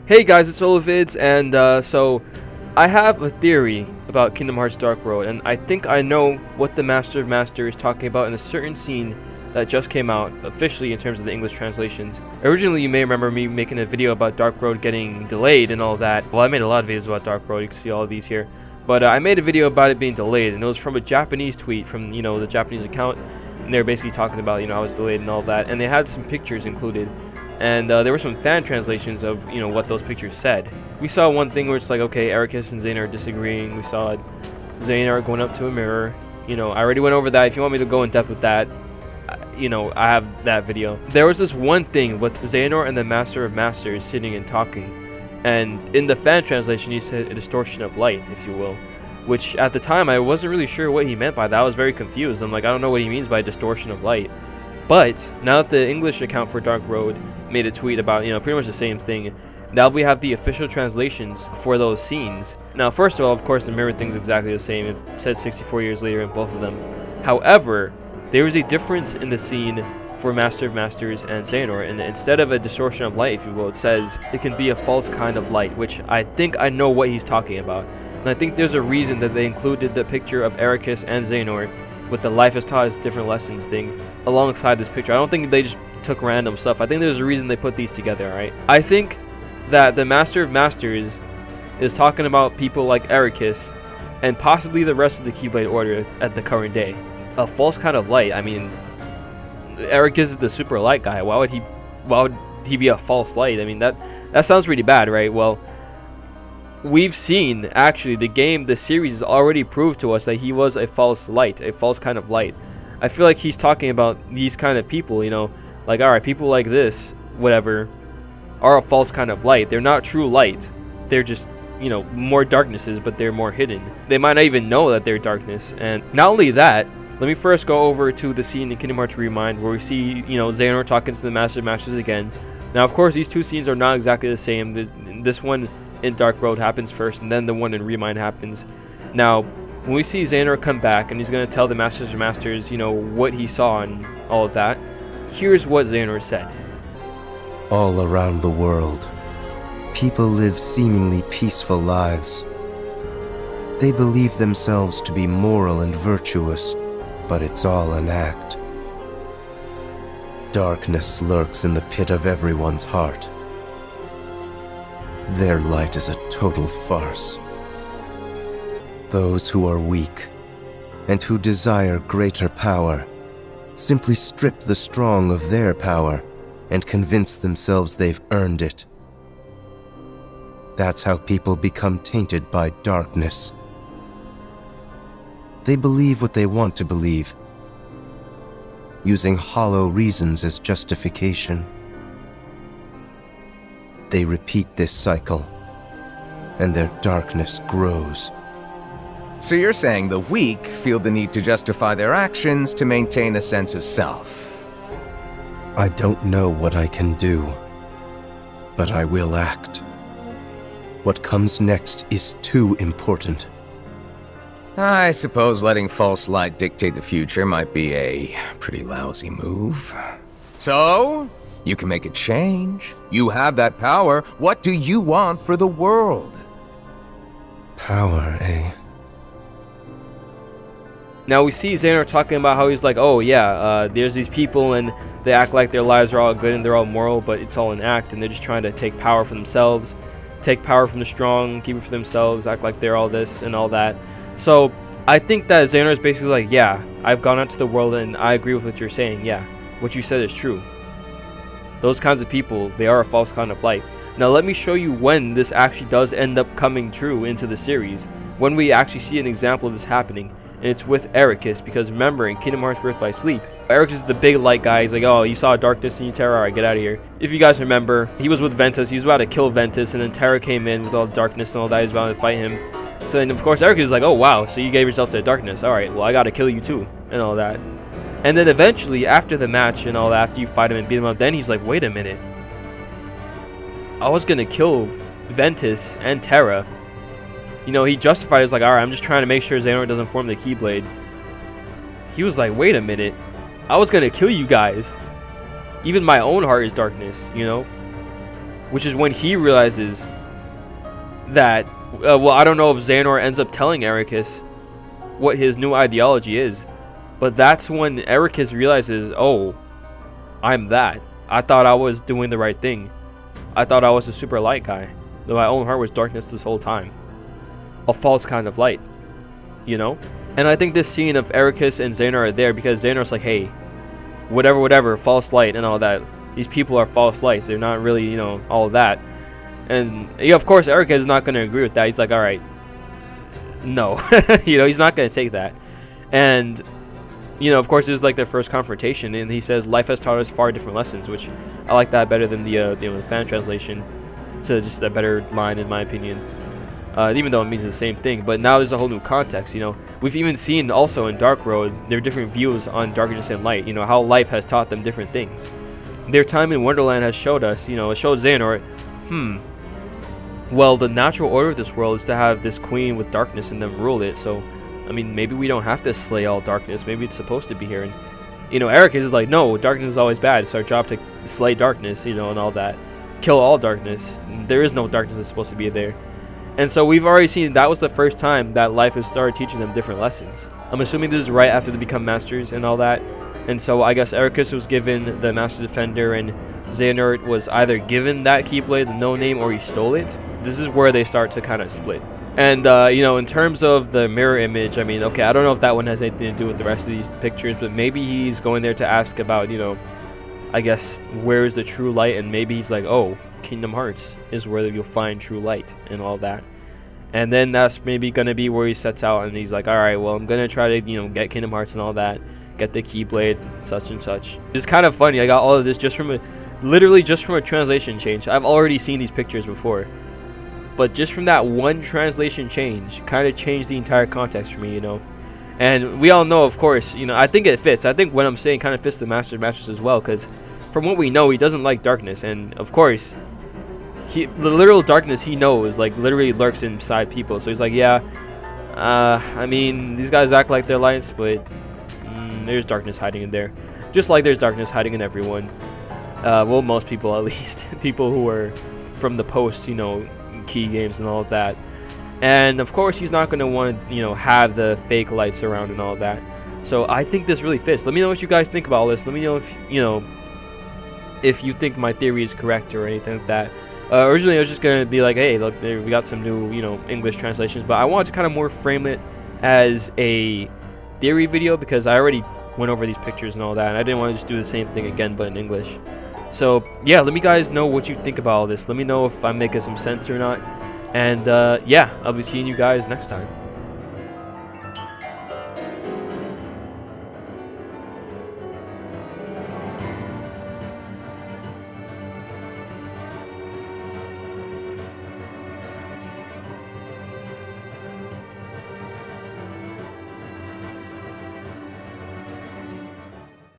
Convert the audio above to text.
Hey guys, it's Oluvids, and so I have a theory about Kingdom Hearts Dark Road, and I think I know what the Master of Masters is talking about in a certain scene that just came out officially in terms of the English translations. Originally, you may remember me making a video about Dark Road getting delayed and all that. Well, I made a lot of videos about Dark Road, you can see all of these here. But I made a video about it being delayed, and it was from a Japanese tweet from, the Japanese account, and they were basically talking about, how it's delayed and all that, and they had some pictures included. And there were some fan translations of, what those pictures said. We saw one thing where it's like, okay, Ericus and Xehanort are disagreeing. We saw Xehanort going up to a mirror. I already went over that. If you want me to go in depth with that, I have that video. There was this one thing with Xehanort and the Master of Masters sitting and talking. And in the fan translation, he said a distortion of light, if you will. Which, at the time, I wasn't really sure what he meant by that. I was very confused. I'm like, I don't know what he means by distortion of light. But, now that the English account for Dark Road made a tweet about, pretty much the same thing, now we have the official translations for those scenes. Now, first of all, of course, the mirror thing's exactly the same. It said 64 years later in both of them. However, there is a difference in the scene for Master of Masters and Xehanort, and instead of a distortion of light, if you will, it says it can be a false kind of light, which I think I know what he's talking about. And I think there's a reason that they included the picture of Ericus and Xehanort with the Life has taught us different lessons thing alongside this picture. I don't think they just took random stuff. I think there's a reason they put these together, right? I think that the Master of Masters is talking about people like Ericus and possibly the rest of the Keyblade Order at the current day. A false kind of light. I mean, Ericus is the super light guy. Why would he be a false light? I mean, that sounds pretty bad, right? Well, we've seen, actually, the series has already proved to us that he was a false light, a false kind of light. I feel like he's talking about these kind of people, like, alright, people like this, whatever, are a false kind of light. They're not true light. They're just, more darknesses, but they're more hidden. They might not even know that they're darkness. And not only that, let me first go over to the scene in Kingdom Hearts Remind where we see, Xehanort talking to the Master of Masters again. Now, of course, these two scenes are not exactly the same. This one in Dark Road happens first, and then the one in Remind happens. Now, when we see Xehanort come back, and he's going to tell the Masters of Masters, what he saw and all of that, here's what Xehanort said. All around the world, people live seemingly peaceful lives. They believe themselves to be moral and virtuous, but it's all an act. Darkness lurks in the pit of everyone's heart. Their light is a total farce. Those who are weak and who desire greater power simply strip the strong of their power and convince themselves they've earned it. That's how people become tainted by darkness. They believe what they want to believe, using hollow reasons as justification. They repeat this cycle, and their darkness grows. So you're saying the weak feel the need to justify their actions to maintain a sense of self? I don't know what I can do, but I will act. What comes next is too important. I suppose letting false light dictate the future might be a pretty lousy move. So, you can make a change. You have that power. What do you want for the world? Power, eh? Now we see Xehanort talking about how he's like, oh yeah, there's these people and they act like their lives are all good and they're all moral, but it's all an act and they're just trying to take power for themselves, take power from the strong, keep it for themselves, act like they're all this and all that. So I think that Xehanort is basically like, yeah, I've gone out to the world and I agree with what you're saying. Yeah, what you said is true. Those kinds of people, they are a false kind of light. Now let me show you when this actually does end up coming true into the series, when we actually see an example of this happening. And it's with Ericus, because remember, in Kingdom Hearts Birth by Sleep, Ericus is the big light guy. He's like, oh, you saw darkness and you Terra, alright, get out of here. If you guys remember, he was with Ventus, he was about to kill Ventus, and then Terra came in with all the darkness and all that, he was about to fight him. So then, of course, Ericus is like, oh wow, so you gave yourself to the darkness, alright, well, I gotta kill you too, and all that. And then eventually, after the match and all that, after you fight him and beat him up, then he's like, wait a minute. I was gonna kill Ventus and Terra. He justified it as like, alright, I'm just trying to make sure Xehanort doesn't form the Keyblade. He was like, wait a minute. I was gonna kill you guys. Even my own heart is darkness, which is when he realizes that, well, I don't know if Xehanort ends up telling Ericus what his new ideology is, but that's when Ericus realizes, oh, I'm that. I thought I was doing the right thing. I thought I was a super light guy, though my own heart was darkness this whole time. A false kind of light, you know? And I think this scene of Ericus and Xehanort are there because Xehanort's like, hey, whatever, false light and all that. These people are false lights. They're not really, you know, all of that. And, yeah, of course, Ericus is not going to agree with that. He's like, all right, no. You know, he's not going to take that. And, you know, of course, it was like their first confrontation. And he says, life has taught us far different lessons, which I like that better than the fan translation. It's just a better line, in my opinion. Even though it means the same thing, but now there's a whole new context. You know, we've even seen also in Dark Road their different views on darkness and light. You know, how life has taught them different things. Their time in Wonderland has showed us, you know, it showed Xehanort, well, the natural order of this world is to have this queen with darkness and then rule it. So, I mean, maybe we don't have to slay all darkness. Maybe it's supposed to be here. And, you know, Ericus is like, no, darkness is always bad. It's our job to slay darkness, you know, and all that. Kill all darkness. There is no darkness that's supposed to be there. And so we've already seen that was the first time that life has started teaching them different lessons. I'm assuming this is right after they become masters and all that. And so I guess Ericus was given the Master Defender and Xehanort was either given that Keyblade, the no name, or he stole it. This is where they start to kind of split. And, you know, in terms of the mirror image, I mean, okay, I don't know if that one has anything to do with the rest of these pictures, but maybe he's going there to ask about, you know, I guess, where is the true light? And maybe he's like, oh, Kingdom Hearts is where you'll find true light and all that. And then that's maybe going to be where he sets out and he's like, all right, well, I'm going to try to, you know, get Kingdom Hearts and all that, get the Keyblade, such and such. It's kind of funny. I got all of this just from literally just from a translation change. I've already seen these pictures before, but just from that one translation change kind of changed the entire context for me, you know. And we all know, of course, you know, I think it fits. I think what I'm saying kind of fits the Master of Masters as well, because from what we know, he doesn't like darkness. And, of course, the literal darkness he knows, like, literally lurks inside people. So he's like, yeah, I mean, these guys act like they're lights, but there's darkness hiding in there. Just like there's darkness hiding in everyone. Well, most people, at least. People who are from the post, you know, key games and all of that. And of course he's not going to want to, you know, have the fake lights around and all that. So I think this really fits. Let me know what you guys think about all this. Let me know if, you know, if you think my theory is correct or anything like that. Originally I was just going to be like, hey, look, there, we got some new, you know, English translations, but I wanted to kind of more frame it as a theory video because I already went over these pictures and all that, and I didn't want to just do the same thing again but in English. So yeah, let me guys know what you think about all this. Let me know if I'm making some sense or not. And yeah, I'll be seeing you guys next time.